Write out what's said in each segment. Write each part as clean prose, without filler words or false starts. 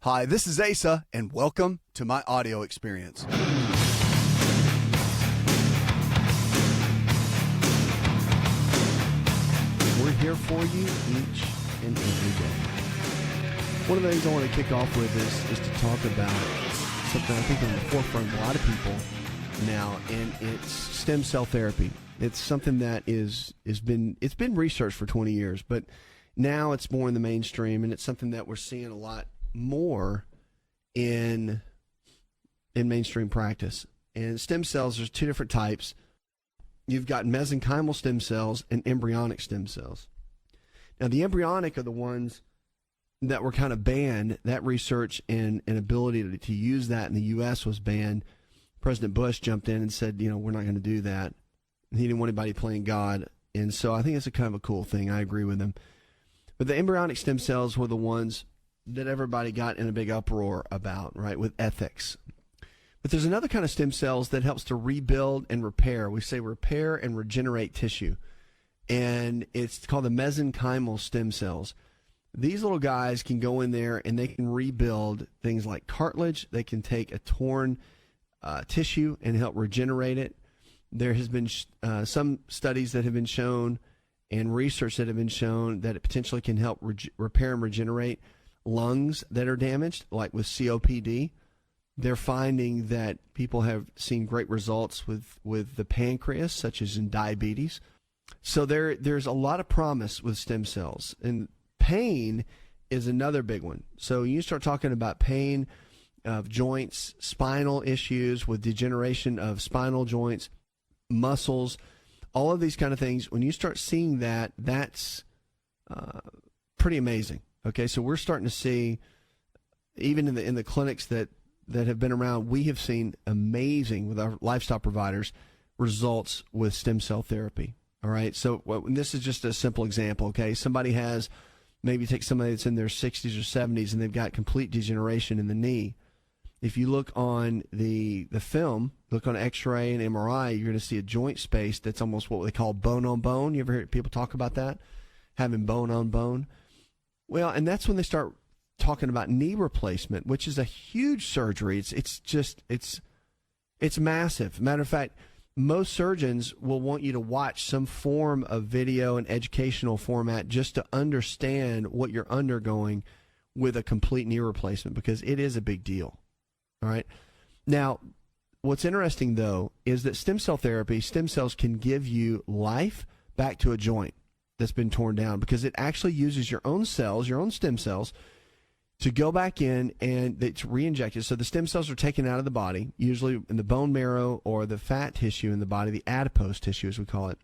Hi, this is Asa, and welcome to my audio experience. We're here for you each and every day. One of the things I want to kick off with is to talk about something I think on the forefront of a lot of people now, and it's stem cell therapy. It's something that it's been researched for 20 years, but now it's more in the mainstream, and it's something that we're seeing a lot more in mainstream practice. And stem cells, there's two different types. You've got mesenchymal stem cells and embryonic stem cells. Now, the embryonic are the ones that were kind of banned. That research and ability to use that in the U.S. was banned. President Bush jumped in and said, we're not going to do that. He didn't want anybody playing God. And so I think it's a kind of a cool thing. I agree with him. But the embryonic stem cells were the ones that everybody got in a big uproar about, right, with ethics. But there's another kind of stem cells that helps to rebuild and repair. We say repair and regenerate tissue. And it's called the mesenchymal stem cells. These little guys can go in there and they can rebuild things like cartilage. They can take a torn tissue and help regenerate it. There has been some studies that have been shown and research that have been shown that it potentially can help repair and regenerate lungs that are damaged, like with COPD. They're finding that people have seen great results with the pancreas, such as in diabetes. So there's a lot of promise with stem cells. And pain is another big one. So you start talking about pain of joints, spinal issues with degeneration of spinal joints, muscles, all of these kind of things. When you start seeing that, that's pretty amazing. Okay, so we're starting to see, even in the clinics that have been around, we have seen amazing, with our lifestyle providers, results with stem cell therapy. All right, so this is just a simple example. Okay, maybe take somebody that's in their 60s or 70s and they've got complete degeneration in the knee. If you look on the film, look on X-ray and MRI, you're going to see a joint space that's almost what they call bone on bone. You ever hear people talk about that, having bone on bone? Well, and that's when they start talking about knee replacement, which is a huge surgery. It's massive. Matter of fact, most surgeons will want you to watch some form of video and educational format just to understand what you're undergoing with a complete knee replacement, because it is a big deal. All right. Now, what's interesting, though, is that stem cell therapy, stem cells can give you life back to a joint that's been torn down, because it actually uses your own cells, your own stem cells, to go back in, and it's re-injected. So the stem cells are taken out of the body, usually in the bone marrow or the fat tissue in the body, the adipose tissue as we call it.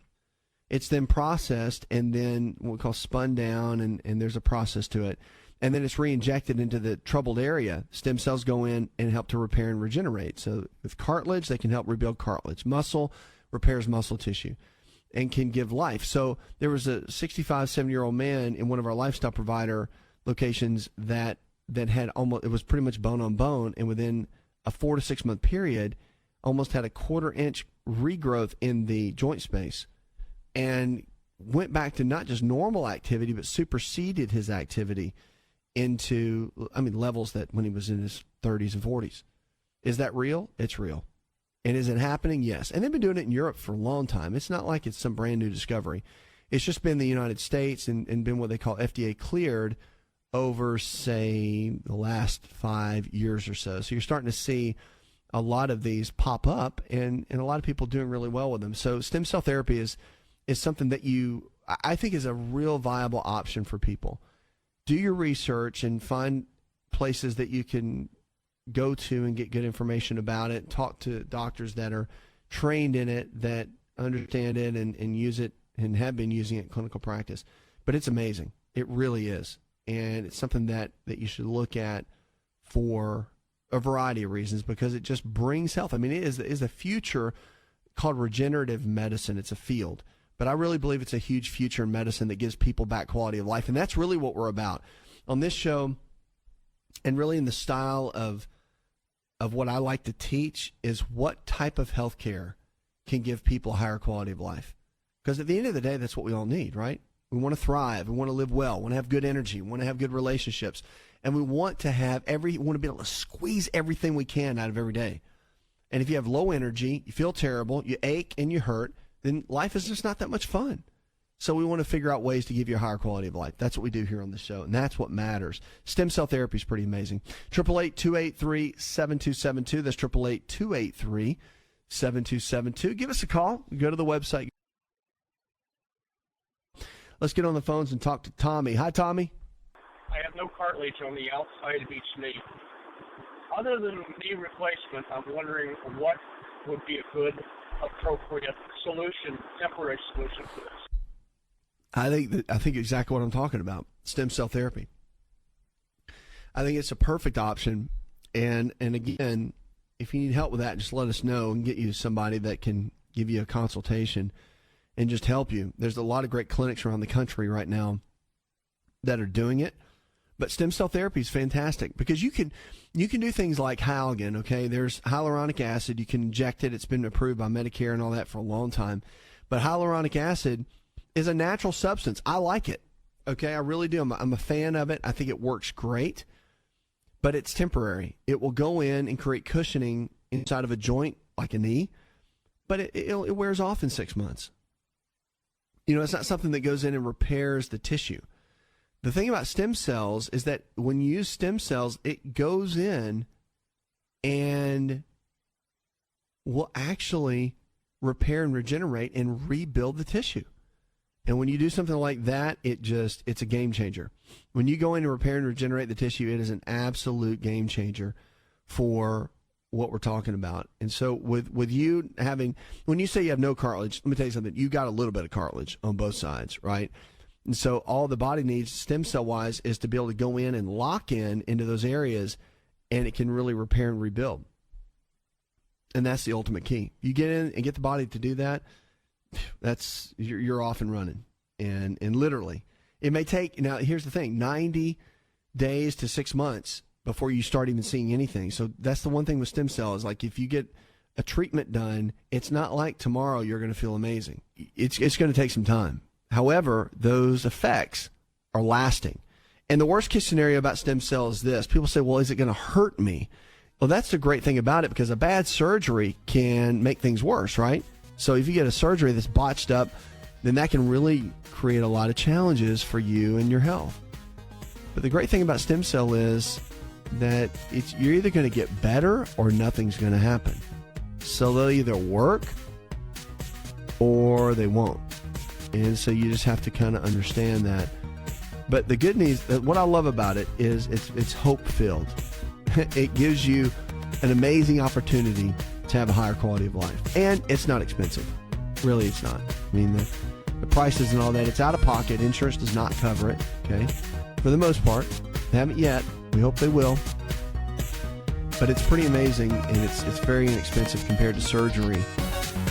It's then processed and then what we call spun down, and there's a process to it. And then it's re-injected into the troubled area. Stem cells go in and help to repair and regenerate. So with cartilage, they can help rebuild cartilage. Muscle repairs muscle tissue and can give life. So there was a 65, 70-year-old man in one of our lifestyle provider locations that had almost, it was pretty much bone on bone, and within a 4 to 6 month period, almost had a 1/4 inch regrowth in the joint space, and went back to not just normal activity, but superseded his activity into, levels that when he was in his 30s and 40s. Is that real? It's real. And is it happening? Yes. And they've been doing it in Europe for a long time. It's not like it's some brand new discovery. It's just been the United States and been what they call FDA cleared over, say, the last 5 years or so. So you're starting to see a lot of these pop up, and a lot of people doing really well with them. So stem cell therapy is something that I think is a real viable option for people. Do your research and find places that you can go to and get good information about it. Talk to doctors that are trained in it, that understand it and use it and have been using it in clinical practice. But it's amazing. It really is. And it's something that you should look at for a variety of reasons, because it just brings health. It is a future called regenerative medicine. It's a field. But I really believe it's a huge future in medicine that gives people back quality of life. And that's really what we're about on this show, and really in the style of what I like to teach, is what type of health care can give people a higher quality of life. Because at the end of the day, that's what we all need, right? We want to thrive. We want to live well. We want to have good energy. We want to have good relationships. And we want to be able to squeeze everything we can out of every day. And if you have low energy, you feel terrible, you ache and you hurt, then life is just not that much fun. So we want to figure out ways to give you a higher quality of life. That's what we do here on the show, and that's what matters. Stem cell therapy is pretty amazing. 888-283-7272. That's 888-283-7272. Give us a call. Go to the website. Let's get on the phones and talk to Tommy. Hi, Tommy. I have no cartilage on the outside of each knee. Other than knee replacement, I'm wondering what would be a good, appropriate solution, temporary solution for this. I think exactly what I'm talking about, stem cell therapy. I think it's a perfect option. And again, if you need help with that, just let us know and get you somebody that can give you a consultation and just help you. There's a lot of great clinics around the country right now that are doing it. But stem cell therapy is fantastic because you can do things like Hyaluronic, okay? There's hyaluronic acid. You can inject it. It's been approved by Medicare and all that for a long time. But hyaluronic acid is a natural substance. I like it, okay? I really do. I'm a fan of it. I think it works great, but it's temporary. It will go in and create cushioning inside of a joint like a knee, but it wears off in 6 months. You know, it's not something that goes in and repairs the tissue. The thing about stem cells is that when you use stem cells, it goes in and will actually repair and regenerate and rebuild the tissue. And when you do something like that, it's a game changer. When you go in and repair and regenerate the tissue, it is an absolute game changer for what we're talking about. And so with you having, when you say you have no cartilage, let me tell you something, you got a little bit of cartilage on both sides, right? And so all the body needs stem cell wise is to be able to go in and lock into those areas, and it can really repair and rebuild. And that's the ultimate key. You get in and get the body to do that, you're off and running. And literally, it may take, now here's the thing, 90 days to 6 months before you start even seeing anything. So that's the one thing with stem cells. Like if you get a treatment done, it's not like tomorrow you're going to feel amazing. It's going to take some time. However, those effects are lasting. And the worst case scenario about stem cells is this. People say, well, is it going to hurt me? Well, that's the great thing about it, because a bad surgery can make things worse, right? So if you get a surgery that's botched up, then that can really create a lot of challenges for you and your health. But the great thing about stem cell is that you're either going to get better or nothing's going to happen. So they'll either work or they won't. And so you just have to kind of understand that. But the good news, what I love about it is it's hope-filled. It gives you an amazing opportunity to have a higher quality of life. And it's not expensive. Really, it's not. I mean, the prices and all that, it's out of pocket. Insurance does not cover it, okay? For the most part. They haven't yet. We hope they will. But it's pretty amazing, and it's very inexpensive compared to surgery,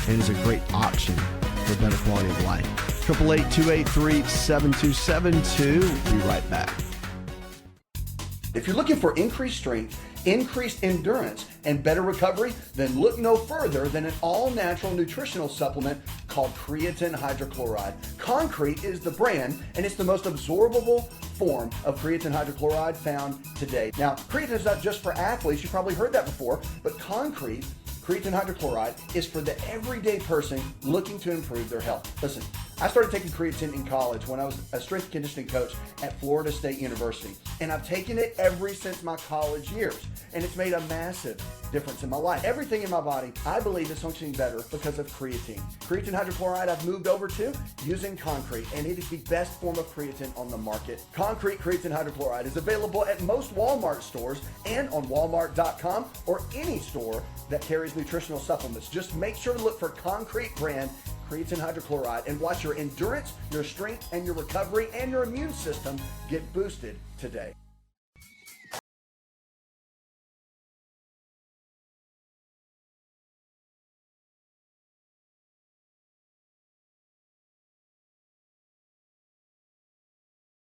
and it's a great option for better quality of life. 888-283-7272. We'll be right back. If you're looking for increased strength, increased endurance, and better recovery, then look no further than an all-natural nutritional supplement called creatine hydrochloride. Concrete is the brand, and it's the most absorbable form of creatine hydrochloride found today. Now, creatine is not just for athletes. You've probably heard that before, but creatine hydrochloride is for the everyday person looking to improve their health. Listen, I started taking creatine in college when I was a strength and conditioning coach at Florida State University, and I've taken it ever since my college years, and it's made a massive difference in my life. Everything in my body, I believe, is functioning better because of creatine. Creatine hydrochloride I've moved over to using Concrete, and it is the best form of creatine on the market. Concrete creatine hydrochloride is available at most Walmart stores and on Walmart.com or any store that carries nutritional supplements. Just make sure to look for Concrete brand creatine hydrochloride and watch your endurance, your strength, and your recovery and your immune system get boosted today.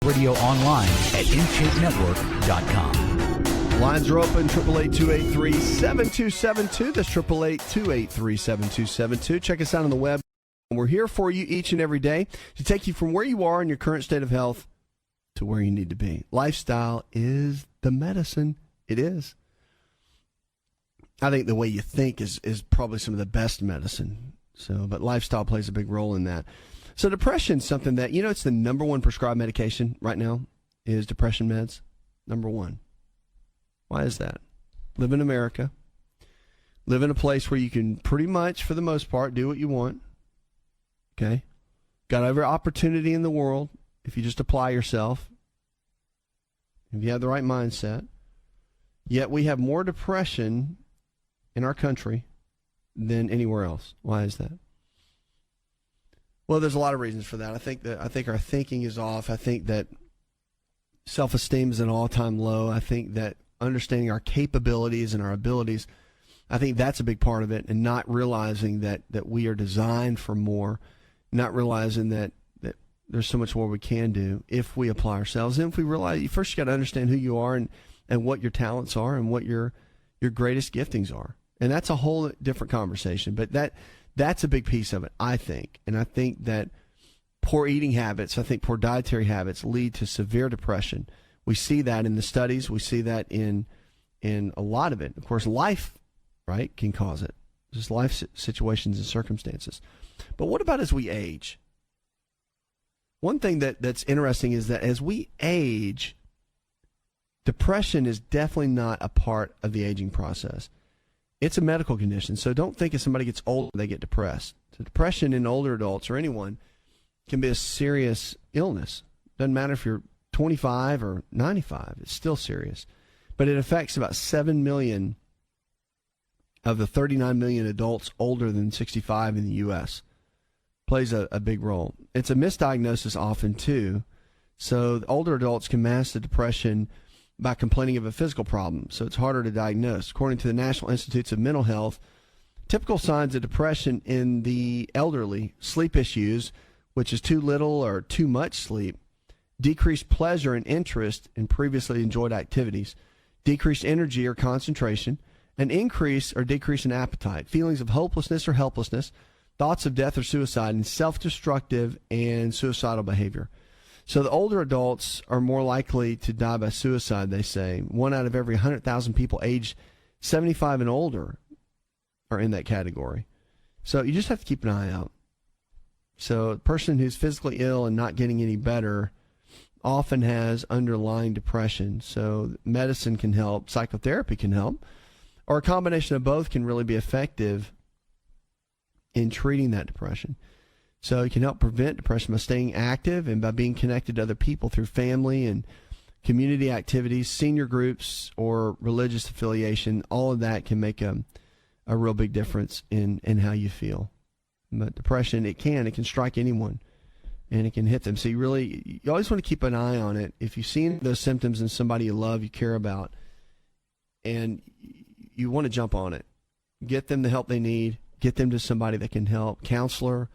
Radio online at InShapeNetwork.com. Lines are open, 888-283-7272. That's 888-283-7272. Check us out on the web. We're here for you each and every day to take you from where you are in your current state of health to to where you need to be. Lifestyle is the medicine. It is. I think the way you think is probably some of the best medicine. So, but lifestyle plays a big role in that. So depression is something that, it's the number one prescribed medication right now is depression meds. Number one. Why is that? Live in America. Live in a place where you can pretty much, for the most part, do what you want. Okay? Got every opportunity in the world if you just apply yourself. If you have the right mindset. Yet we have more depression in our country than anywhere else. Why is that? Well, there's a lot of reasons for that. I think our thinking is off. I think that self-esteem is at an all-time low. I think that understanding our capabilities and our abilities, I think that's a big part of it, and not realizing that we are designed for more, not realizing that there's so much more we can do if we apply ourselves. And if we realize, first you got to understand who you are and what your talents are and what your greatest giftings are. And that's a whole different conversation. But that's a big piece of it, I think. And I think that poor eating habits, poor dietary habits lead to severe depression. We see that in the studies. We see that in a lot of it. Of course, life, right, can cause it. Just life situations and circumstances. But what about as we age? One thing that's interesting is that as we age, depression is definitely not a part of the aging process. It's a medical condition, so don't think if somebody gets older, they get depressed. So depression in older adults or anyone can be a serious illness. Doesn't matter if you're 25 or 95, it's still serious. But it affects about 7 million of the 39 million adults older than 65 in the U.S. Plays a big role. It's a misdiagnosis often, too. So the older adults can mask the depression by complaining of a physical problem, so it's harder to diagnose. According to the National Institutes of Mental Health, typical signs of depression in the elderly: sleep issues, which is too little or too much sleep, decreased pleasure and interest in previously enjoyed activities, decreased energy or concentration, an increase or decrease in appetite, feelings of hopelessness or helplessness, thoughts of death or suicide, and self-destructive and suicidal behavior. So the older adults are more likely to die by suicide, they say. 1 out of every 100,000 people aged 75 and older are in that category. So you just have to keep an eye out. So a person who's physically ill and not getting any better often has underlying depression. So medicine can help, psychotherapy can help, or a combination of both can really be effective in treating that depression. So it can help prevent depression by staying active and by being connected to other people through family and community activities, senior groups, or religious affiliation. All of that can make a real big difference in how you feel. But depression, it can strike anyone, and it can hit them. So you always want to keep an eye on it. If you see those symptoms in somebody you love, you care about, and you want to jump on it, get them the help they need, get them to somebody that can help, counselor.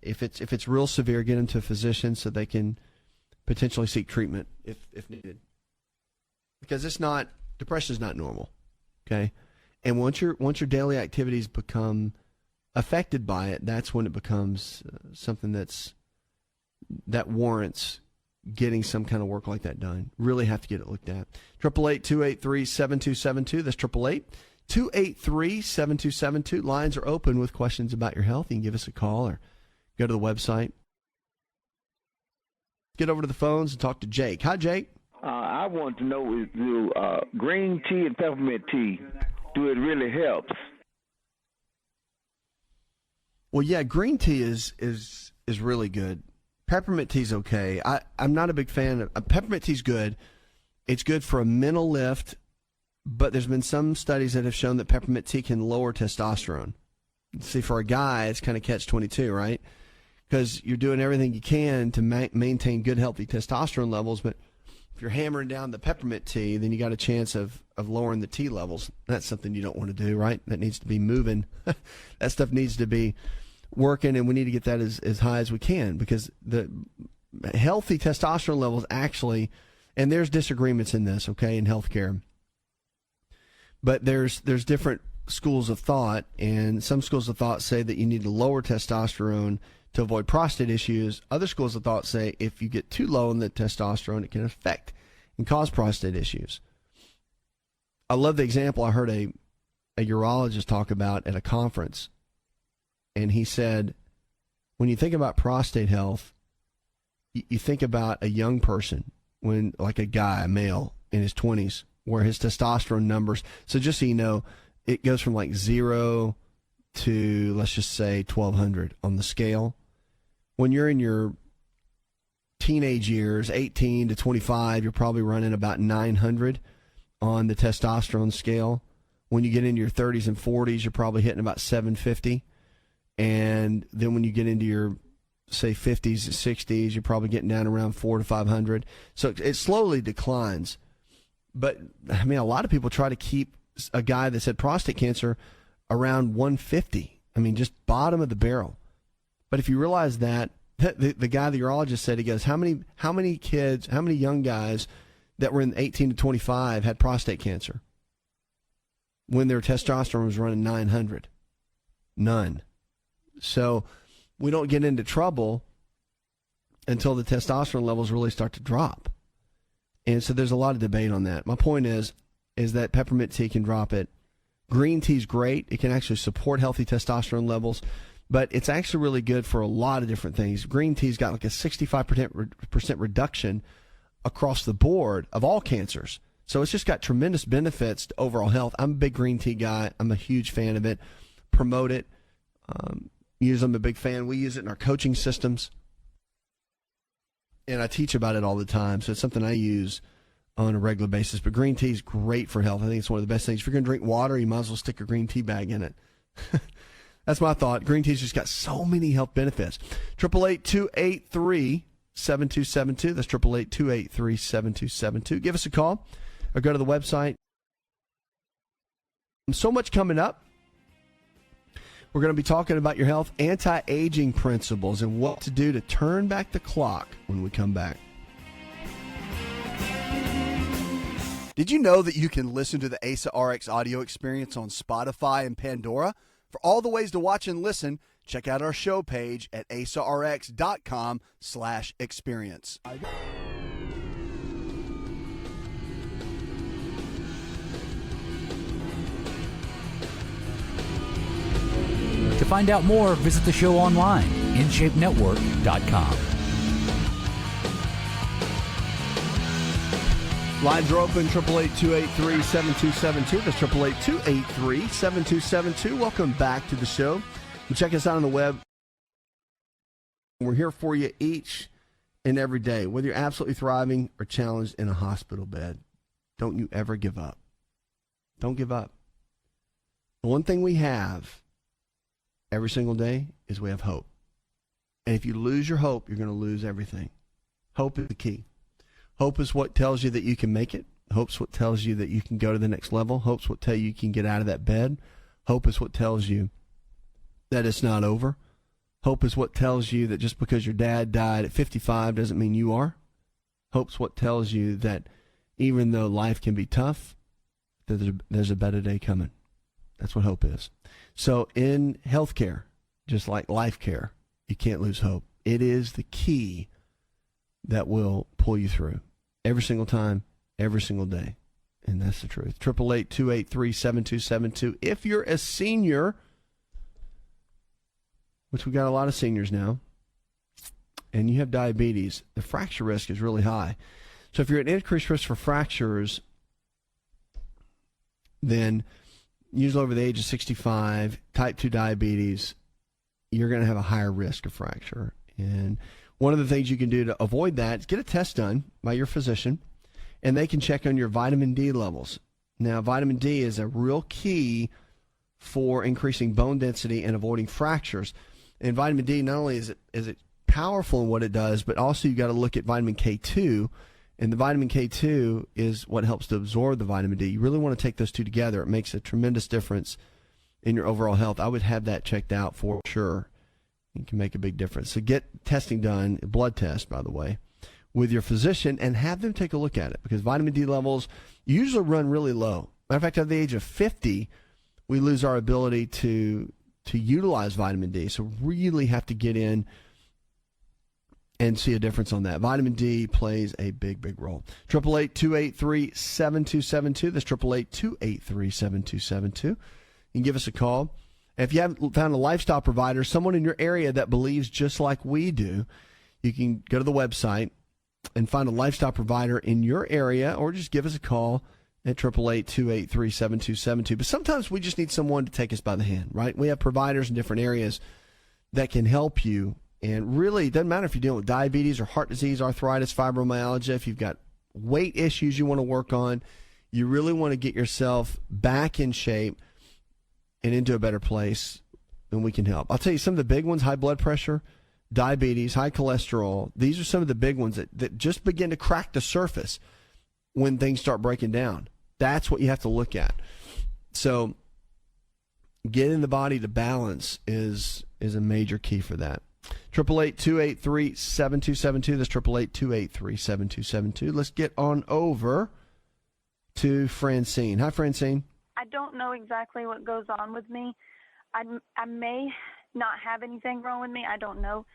If it's real severe, get them to a physician so they can potentially seek treatment if needed. Because depression is not normal, okay? And once your daily activities become affected by it, that's when it becomes something that warrants getting some kind of work like that done. Really have to get it looked at. 888-283-7272. That's 888-283-7272. Lines are open with questions about your health. You can give us a call or go to the website. Get over to the phones and talk to Jake. Hi, Jake. I want to know if green tea and peppermint tea, do it really helps? Well, yeah, green tea is really good. Peppermint tea's okay. I'm not a big fan of peppermint tea's good. It's good for a mental lift, but there's been some studies that have shown that peppermint tea can lower testosterone. See, for a guy, it's kind of catch-22, right? Because you're doing everything you can to maintain good, healthy testosterone levels, but if you're hammering down the peppermint tea, then you got a chance of lowering the T levels. That's something you don't want to do, right? That needs to be moving. That stuff needs to be working, and we need to get that as high as we can, because the healthy testosterone levels actually, and there's disagreements in this, okay, in healthcare, but there's different schools of thought, and some schools of thought say that you need to lower testosterone to avoid prostate issues. Other schools of thought say if you get too low in the testosterone, it can affect and cause prostate issues. I love the example I heard a urologist talk about at a conference, and he said, when you think about prostate health, you think about a young person, when like a guy, a male in his 20s, where his testosterone numbers, so just so you know, it goes from like 0 to, let's just say, 1,200 on the scale. When you're in your teenage years, 18 to 25, you're probably running about 900 on the testosterone scale. When you get into your 30s and 40s, you're probably hitting about 750. And then when you get into your, say, 50s and 60s, you're probably getting down around 400 to 500. So it slowly declines. But, I mean, a lot of people try to keep a guy that's had prostate cancer around 150. I mean, just bottom of the barrel. But if you realize that, the guy, the urologist said, he goes, how many kids, how many young guys that were in 18 to 25 had prostate cancer when their testosterone was running 900? None. So we don't get into trouble until the testosterone levels really start to drop. And so there's a lot of debate on that. My point is that peppermint tea can drop it. Green tea is great. It can actually support healthy testosterone levels, but it's actually really good for a lot of different things. Green tea's got like a 65% reduction across the board of all cancers. So it's just got tremendous benefits to overall health. I'm a big green tea guy. I'm a huge fan of it. Promote it. I'm a big fan. We use it in our coaching systems. And I teach about it all the time. So it's something I use on a regular basis. But green tea is great for health. I think it's one of the best things. If you're going to drink water, you might as well stick a green tea bag in it. That's my thought. Green tea's just got so many health benefits. 888-283-7272. That's 888-283-7272. Give us a call or go to the website. So much coming up. We're going to be talking about your health, anti-aging principles, and what to do to turn back the clock when we come back. Did you know that you can listen to the AsaRx audio experience on Spotify and Pandora? For all the ways to watch and listen, check out our show page at asarx.com/experience. To find out more, visit the show online, InShapeNetwork.com. Lines are open, 888-283-7272. That's 888-283-7272. Welcome back to the show. And check us out on the web. We're here for you each and every day, whether you're absolutely thriving or challenged in a hospital bed. Don't you ever give up. Don't give up. The one thing we have every single day is we have hope. And if you lose your hope, you're going to lose everything. Hope is the key. Hope is what tells you that you can make it. Hope's what tells you that you can go to the next level. Hope's what tells you can get out of that bed. Hope is what tells you that it's not over. Hope is what tells you that just because your dad died at 55 doesn't mean you are. Hope's what tells you that even though life can be tough, there's a better day coming. That's what hope is. So in healthcare, just like life care, you can't lose hope. It is the key that will pull you through every single time, every single day. And that's the truth. 888-283-7272. If you're a senior, which we got a lot of seniors now, and you have diabetes, the fracture risk is really high. So if you're at increased risk for fractures, then usually over the age of 65, type 2 diabetes, you're going to have a higher risk of fracture. And one of the things you can do to avoid that is get a test done by your physician, and they can check on your vitamin D levels. Now, vitamin D is a real key for increasing bone density and avoiding fractures. And vitamin D, not only is it powerful in what it does, but also you got to look at vitamin K2. And the vitamin K2 is what helps to absorb the vitamin D. You really want to take those two together. It makes a tremendous difference in your overall health. I would have that checked out for sure. It can make a big difference. So get testing done, a blood test, by the way, with your physician, and have them take a look at it, because vitamin D levels usually run really low. Matter of fact, at the age of 50, we lose our ability to utilize vitamin D. So really have to get in and see a difference on that. Vitamin D plays a big, big role. 888-283-7272. That's 888-283-7272. You can give us a call. If you haven't found a lifestyle provider, someone in your area that believes just like we do, you can go to the website and find a lifestyle provider in your area, or just give us a call at 888-283-7272. But sometimes we just need someone to take us by the hand, right? We have providers in different areas that can help you. And really, it doesn't matter if you're dealing with diabetes or heart disease, arthritis, fibromyalgia, if you've got weight issues you want to work on, you really want to get yourself back in shape and into a better place, and we can help. I'll tell you some of the big ones: high blood pressure, diabetes, high cholesterol. These are some of the big ones that just begin to crack the surface when things start breaking down. That's what you have to look at. So getting the body to balance is a major key for that. 888-283-7272. That's 888-283-7272. Let's get on over to Francine. Hi, Francine. I don't know exactly what goes on with me. I may not have anything wrong with me. I don't know.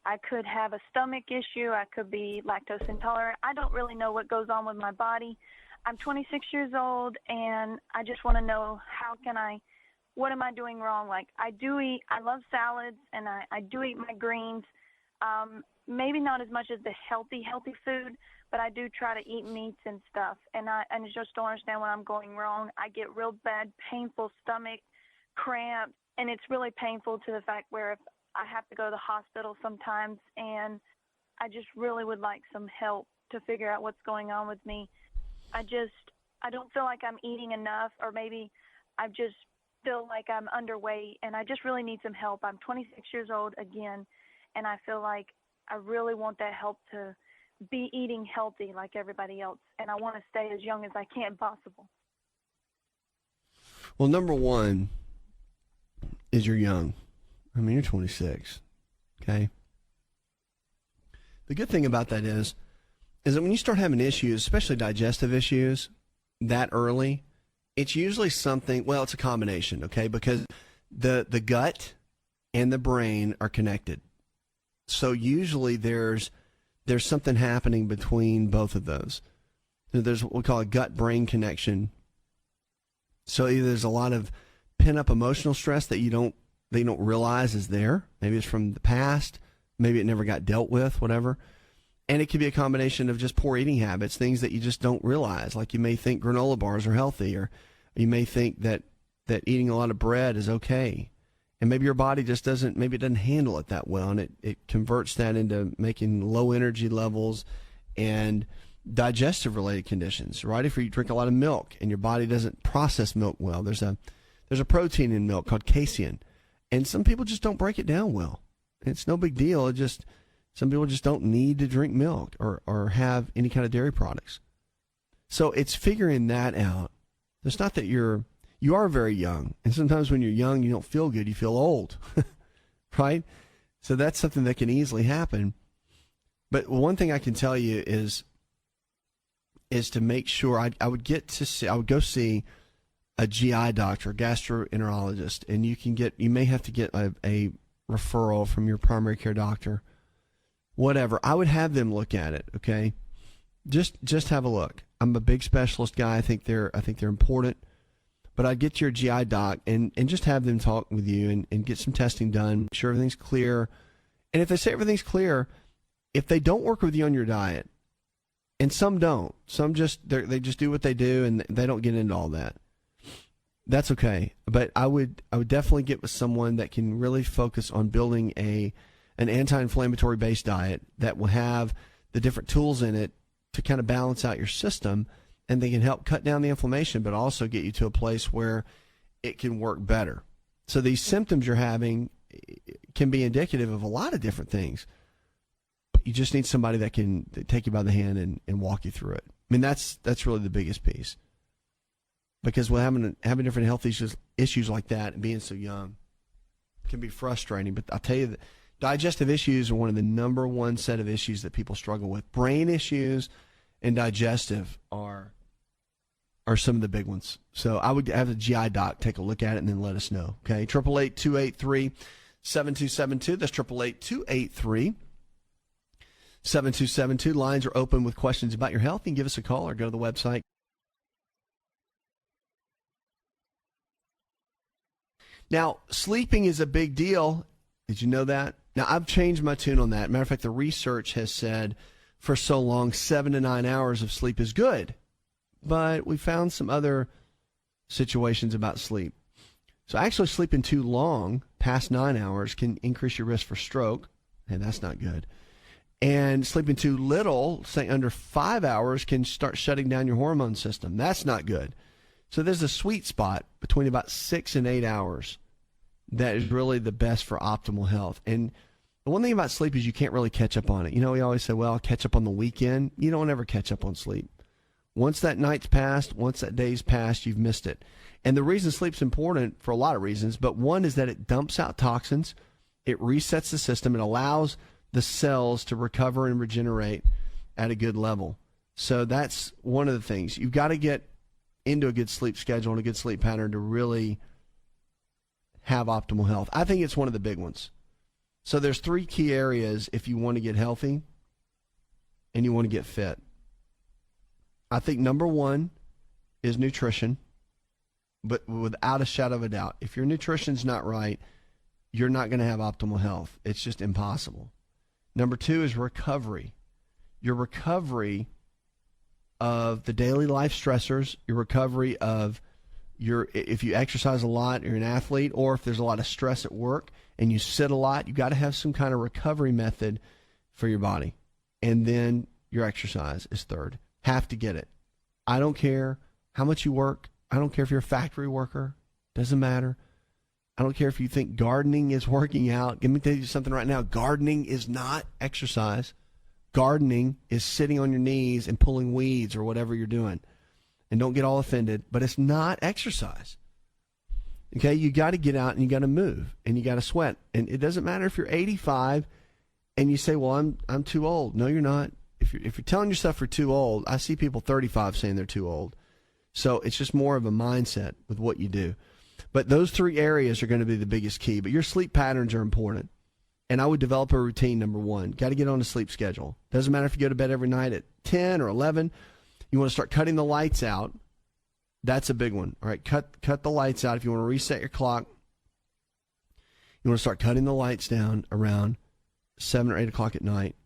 I could have a stomach issue. I could be lactose intolerant. I don't really know what goes on with my body. I'm 26 years old, and I just want to know what am I doing wrong? Like, I love salads, and I do eat my greens. Maybe not as much as the healthy food, but I do try to eat meats and stuff. And I just don't understand what I'm going wrong. I get real bad, painful stomach cramps, and it's really painful to the fact where if I have to go to the hospital sometimes, and I just really would like some help to figure out what's going on with me. I don't feel like I'm eating enough, or maybe I just feel like I'm underweight, and I just really need some help. I'm 26 years old again, and I feel like I really want that help to be eating healthy like everybody else, and I want to stay as young as I can possible. Well, number one is you're young. I mean, you're 26, okay? The good thing about that is that when you start having issues, especially digestive issues, that early, it's usually something, well, it's a combination, okay? Because the gut and the brain are connected. So usually there's something happening between both of those. There's what we call a gut-brain connection. So either there's a lot of pent-up emotional stress that they don't realize is there. Maybe it's from the past. Maybe it never got dealt with, whatever. And it could be a combination of just poor eating habits, things that you just don't realize. Like you may think granola bars are healthy, or you may think that eating a lot of bread is okay. And maybe your body just doesn't handle it that well, and it converts that into making low energy levels and digestive related conditions, right? If you drink a lot of milk and your body doesn't process milk well, there's a protein in milk called casein, and some people just don't break it down well. It's no big deal. Some people just don't need to drink milk or have any kind of dairy products. So it's figuring that out. It's not that you are very young, and sometimes when you're young, you don't feel good. You feel old, right? So that's something that can easily happen. But one thing I can tell you is to make sure I would go see a GI doctor, a gastroenterologist, and you may have to get a referral from your primary care doctor. Whatever, I would have them look at it. Okay, just have a look. I'm a big specialist guy. I think they're important, but I'd get to your GI doc and just have them talk with you and get some testing done. Make sure everything's clear. And if they say everything's clear, if they don't work with you on your diet, and some don't, some they just do what they do and they don't get into all that. That's okay. But I would definitely get with someone that can really focus on building an anti-inflammatory based diet that will have the different tools in it to kind of balance out your system, and they can help cut down the inflammation, but also get you to a place where it can work better. So these symptoms you're having can be indicative of a lot of different things, but you just need somebody that can take you by the hand and walk you through it. I mean, that's really the biggest piece, because with having different health issues like that and being so young can be frustrating. But I'll tell you that digestive issues are one of the number one set of issues that people struggle with. Brain issues and digestive are are some of the big ones. So I would have the GI doc take a look at it and then let us know. Okay, 888-283-7272. That's 888-283-7272. Lines are open with questions about your health. You can give us a call or go to the website. Now, sleeping is a big deal. Did you know that? Now, I've changed my tune on that. Matter of fact, the research has said for so long, 7 to 9 hours of sleep is good. But we found some other situations about sleep. So actually sleeping too long, past 9 hours, can increase your risk for stroke. And that's not good. And sleeping too little, say under 5 hours, can start shutting down your hormone system. That's not good. So there's a sweet spot between about 6 and 8 hours that is really the best for optimal health. And the one thing about sleep is you can't really catch up on it. You know, we always say, well, I'll catch up on the weekend. You don't ever catch up on sleep. Once that night's passed, once that day's passed, you've missed it. And the reason sleep's important for a lot of reasons, but one is that it dumps out toxins, it resets the system, it allows the cells to recover and regenerate at a good level. So that's one of the things. You've got to get into a good sleep schedule and a good sleep pattern to really have optimal health. I think it's one of the big ones. So there's 3 key areas if you want to get healthy and you want to get fit. I think number 1 is nutrition, but without a shadow of a doubt, if your nutrition's not right, you're not going to have optimal health. It's just impossible. Number 2 is recovery. Your recovery of the daily life stressors, your recovery of if you exercise a lot, you're an athlete, or if there's a lot of stress at work and you sit a lot, you've got to have some kind of recovery method for your body. And then your exercise is third. Have to get it. I don't care how much you work. I don't care if you're a factory worker. Doesn't matter. I don't care if you think gardening is working out. Let me tell you something right now. Gardening is not exercise. Gardening is sitting on your knees and pulling weeds or whatever you're doing. And don't get all offended, but it's not exercise. Okay, you got to get out and you got to move and you got to sweat. And it doesn't matter if you're 85 and you say, well, I'm too old. No, you're not. If you're telling yourself you're too old, I see people 35 saying they're too old. So it's just more of a mindset with what you do. But those 3 areas are going to be the biggest key. But your sleep patterns are important. And I would develop a routine, number 1. Got to get on a sleep schedule. Doesn't matter if you go to bed every night at 10 or 11. You want to start cutting the lights out. That's a big one. All right, cut the lights out. If you want to reset your clock, you want to start cutting the lights down around 7 or 8 o'clock at night.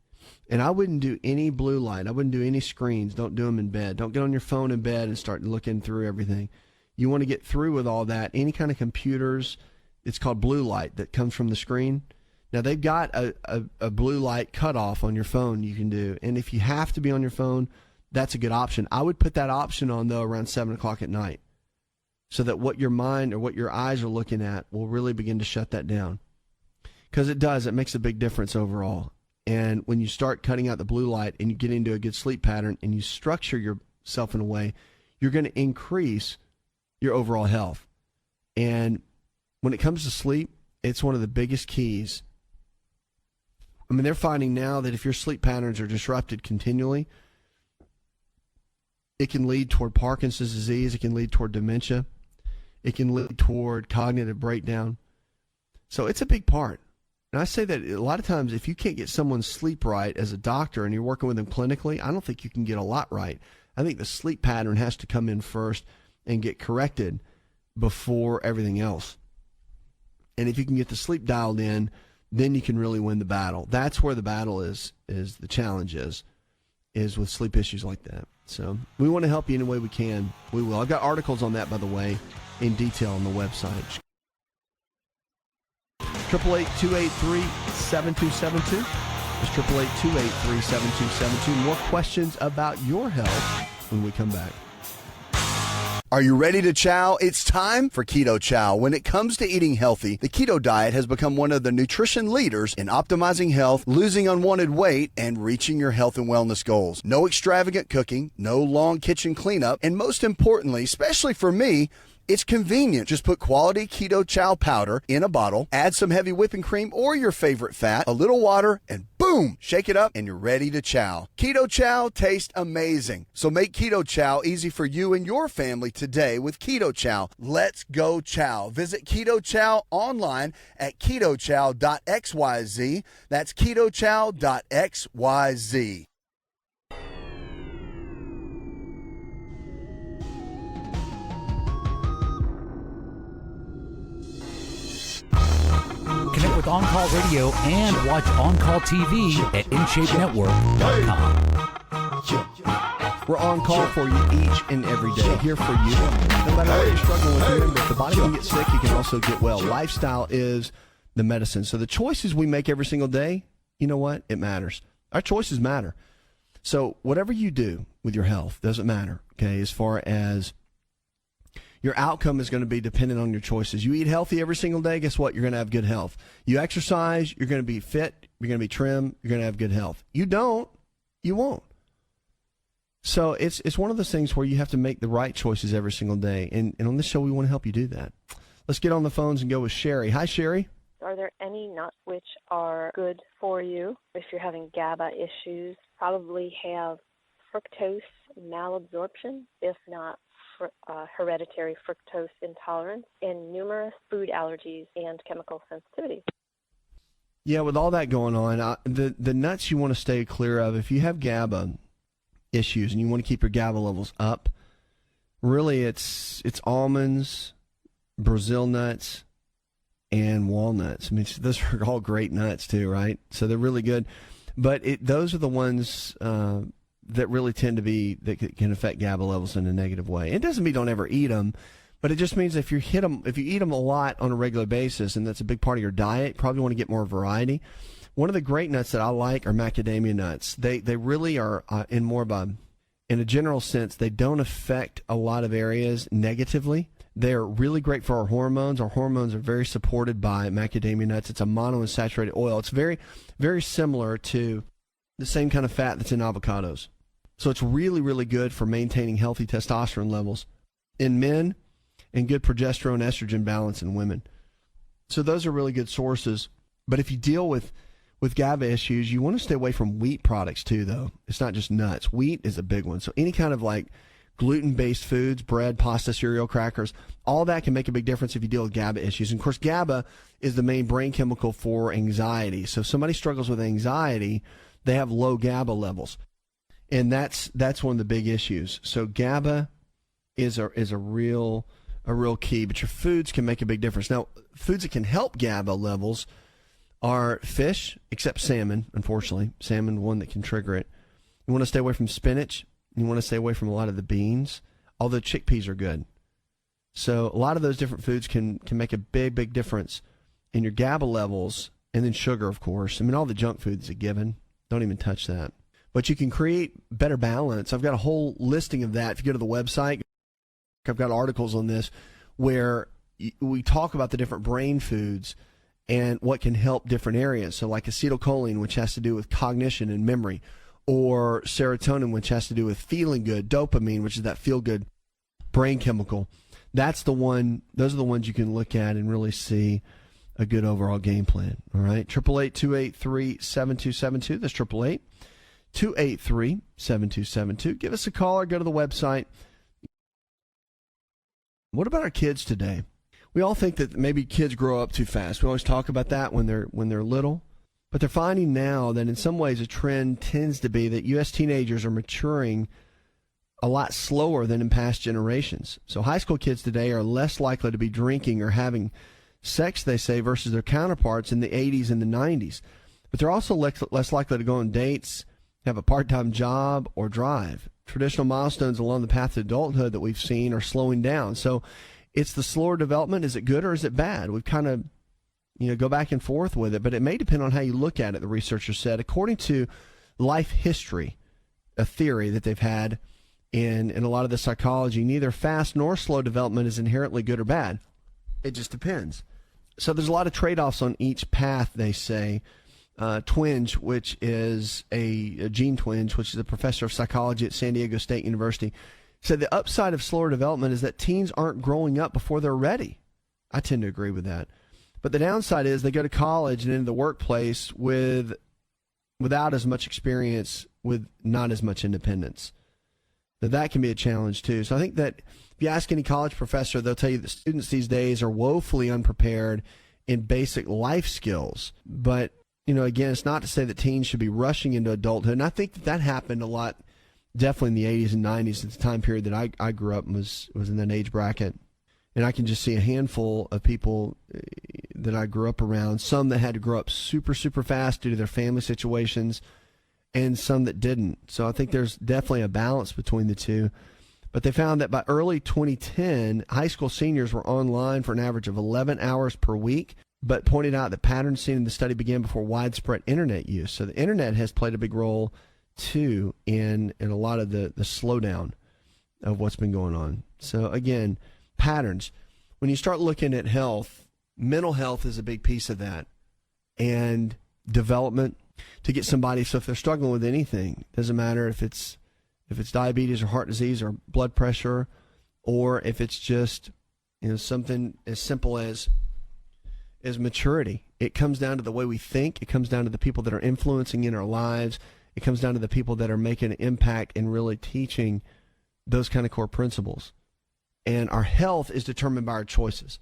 And I wouldn't do any blue light. I wouldn't do any screens. Don't do them in bed. Don't get on your phone in bed and start looking through everything. You want to get through with all that. Any kind of computers, it's called blue light that comes from the screen. Now, they've got a blue light cutoff on your phone you can do. And if you have to be on your phone, that's a good option. I would put that option on, though, around 7 o'clock at night so that what your mind or what your eyes are looking at will really begin to shut that down. Because it does. It makes a big difference overall. And when you start cutting out the blue light and you get into a good sleep pattern and you structure yourself in a way, you're going to increase your overall health. And when it comes to sleep, it's one of the biggest keys. I mean, they're finding now that if your sleep patterns are disrupted continually, it can lead toward Parkinson's disease. It can lead toward dementia. It can lead toward cognitive breakdown. So it's a big part. And I say that a lot of times if you can't get someone's sleep right as a doctor and you're working with them clinically, I don't think you can get a lot right. I think the sleep pattern has to come in first and get corrected before everything else. And if you can get the sleep dialed in, then you can really win the battle. That's where the battle is the challenge is with sleep issues like that. So we want to help you any way we can. We will. I've got articles on that, by the way, in detail on the website. 888-283-7272. It's 888-283-7272. More questions about your health when we come back. Are you ready to chow? It's time for Keto Chow. When it comes to eating healthy, the keto diet has become one of the nutrition leaders in optimizing health, losing unwanted weight, and reaching your health and wellness goals. No extravagant cooking, no long kitchen cleanup, and most importantly, especially for me, It's convenient. Just put quality Keto Chow powder in a bottle, add some heavy whipping cream or your favorite fat, a little water, and boom, shake it up and you're ready to chow. Keto Chow tastes amazing. So make Keto Chow easy for you and your family today with Keto Chow. Let's go chow. Visit Keto Chow online at ketochow.xyz. That's ketochow.xyz. Connect with On Call Radio and watch On Call TV at InShapeNetwork.com. We're on call for you each and every day, here for you. No matter what you're struggling with, remember, if the body can get sick, you can also get well. Lifestyle is the medicine. So the choices we make every single day, you know what? It matters. Our choices matter. So whatever you do with your health doesn't matter, okay, as far as your outcome is going to be dependent on your choices. You eat healthy every single day, guess what? You're going to have good health. You exercise, you're going to be fit, you're going to be trim, you're going to have good health. You don't, you won't. So it's one of those things where you have to make the right choices every single day. And on this show, we want to help you do that. Let's get on the phones and go with Sherry. Hi, Sherry. Are there any nuts which are good for you if you're having GABA issues? Probably have fructose malabsorption, if not hereditary fructose intolerance, and numerous food allergies and chemical sensitivity. Yeah, with all that going on, the nuts you want to stay clear of, if you have GABA issues and you want to keep your GABA levels up, really it's almonds, Brazil nuts, and walnuts. I mean, those are all great nuts too, right? So they're really good. But those are the ones that really tend to be, that can affect GABA levels in a negative way. It doesn't mean don't ever eat them, but it just means if you eat them a lot on a regular basis, and that's a big part of your diet, you probably want to get more variety. One of the great nuts that I like are macadamia nuts. They really are in a general sense, they don't affect a lot of areas negatively. They're really great for our hormones. Our hormones are very supported by macadamia nuts. It's a monounsaturated oil. It's very, very similar to the same kind of fat that's in avocados. So it's really, really good for maintaining healthy testosterone levels in men and good progesterone estrogen balance in women. So those are really good sources. But if you deal with GABA issues, you want to stay away from wheat products too, though. It's not just nuts. Wheat is a big one. So any kind of like gluten-based foods, bread, pasta, cereal, crackers, all that can make a big difference if you deal with GABA issues. And of course, GABA is the main brain chemical for anxiety. So if somebody struggles with anxiety, they have low GABA levels. And that's one of the big issues. So GABA is a real key, but your foods can make a big difference. Now, foods that can help GABA levels are fish, except salmon, unfortunately. Salmon, one that can trigger it. You want to stay away from spinach. You want to stay away from a lot of the beans, although chickpeas are good. So a lot of those different foods can make a big, big difference in your GABA levels, and then sugar, of course. I mean, all the junk food is a given. Don't even touch that. But you can create better balance. I've got a whole listing of that. If you go to the website, I've got articles on this where we talk about the different brain foods and what can help different areas. So like acetylcholine, which has to do with cognition and memory, or serotonin, which has to do with feeling good, dopamine, which is that feel-good brain chemical. Those are the ones you can look at and really see a good overall game plan. All right, 888-283-7272. That's 888-283-7272. Give us a call or go to the website. What about our kids today? We all think that maybe kids grow up too fast. We always talk about that when they're little. But they're finding now that in some ways a trend tends to be that U.S. teenagers are maturing a lot slower than in past generations. So high school kids today are less likely to be drinking or having sex, they say, versus their counterparts in the 80s and the 90s. But they're also less likely to go on dates, have a part-time job, or drive. Traditional milestones along the path to adulthood that we've seen are slowing down. So it's the slower development. Is it good or is it bad? We've kind of, go back and forth with it, but it may depend on how you look at it, the researchers said. According to life history, a theory that they've had in a lot of the psychology, neither fast nor slow development is inherently good or bad. It just depends. So there's a lot of trade-offs on each path, they say. Twenge, which is a Gene Twenge, which is a professor of psychology at San Diego State University, So the upside of slower development is that teens aren't growing up before they're ready. I tend to agree with that. But the downside is they go to college and into the workplace without as much experience, with not as much independence. That can be a challenge too. So I think that if you ask any college professor, they'll tell you that students these days are woefully unprepared in basic life skills. But, again, it's not to say that teens should be rushing into adulthood. And I think that happened a lot, definitely in the 80s and 90s, at the time period that I grew up and was in that age bracket. And I can just see a handful of people that I grew up around, some that had to grow up super, super fast due to their family situations, and some that didn't. So I think there's definitely a balance between the two. But they found that by early 2010, high school seniors were online for an average of 11 hours per week, but pointed out that patterns seen in the study began before widespread internet use. So the internet has played a big role, too, in a lot of the slowdown of what's been going on. So, again, patterns. When you start looking at health, mental health is a big piece of that. And development, to get somebody, so if they're struggling with anything, doesn't matter if it's diabetes or heart disease or blood pressure, or if it's just something as simple as maturity. It comes down to the way we think. It comes down to the people that are influencing in our lives. It comes down to the people that are making an impact and really teaching those kind of core principles. And our health is determined by our choices.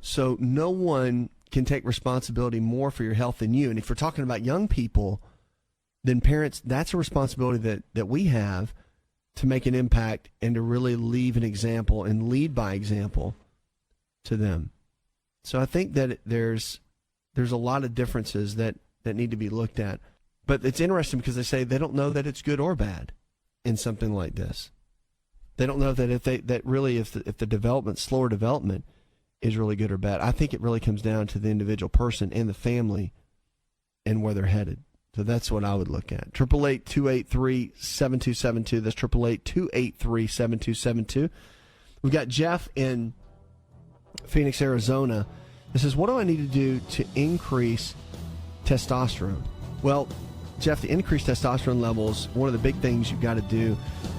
So no one can take responsibility more for your health than you. And if we're talking about young people, then parents, that's a responsibility that we have to make an impact and to really leave an example and lead by example to them. So I think that there's a lot of differences that need to be looked at. But it's interesting because they say they don't know that it's good or bad in something like this. They don't know that if the development, slower development, is really good or bad. I think it really comes down to the individual person and the family and where they're headed. So that's what I would look at. 888-283-7272. That's 888-283-7272. We've got Jeff in Phoenix, Arizona. This says, what do I need to do to increase testosterone? Well, Jeff, the increased testosterone levels, one of the big things you've got to do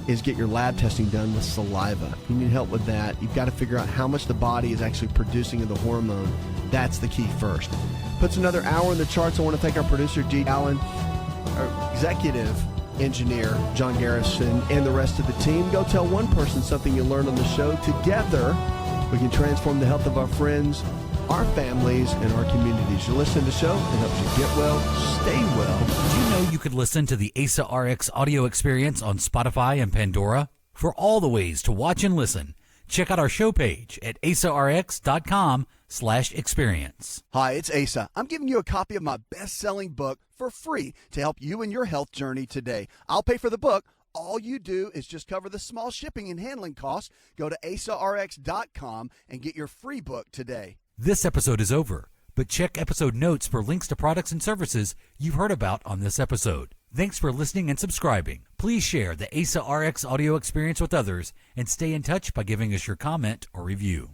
is get your lab testing done with saliva. You need help with that. You've got to figure out how much the body is actually producing of the hormone. That's the key first. Puts another hour in the charts. I want to thank our producer, G. Allen, our executive engineer, John Garrison, and the rest of the team. Go tell one person something you learned on the show. Together, we can transform the health of our friends, our families, and our communities. You listen to the show, it helps you get well, stay well. Did you know you could listen to the AsaRx audio experience on Spotify and Pandora? For all the ways to watch and listen, check out our show page at asarx.com/experience. Hi, it's Asa. I'm giving you a copy of my best-selling book for free to help you in your health journey today. I'll pay for the book. All you do is just cover the small shipping and handling costs. Go to asarx.com and get your free book today. This episode is over, but check episode notes for links to products and services you've heard about on this episode. Thanks for listening and subscribing. Please share the AsaRx audio experience with others and stay in touch by giving us your comment or review.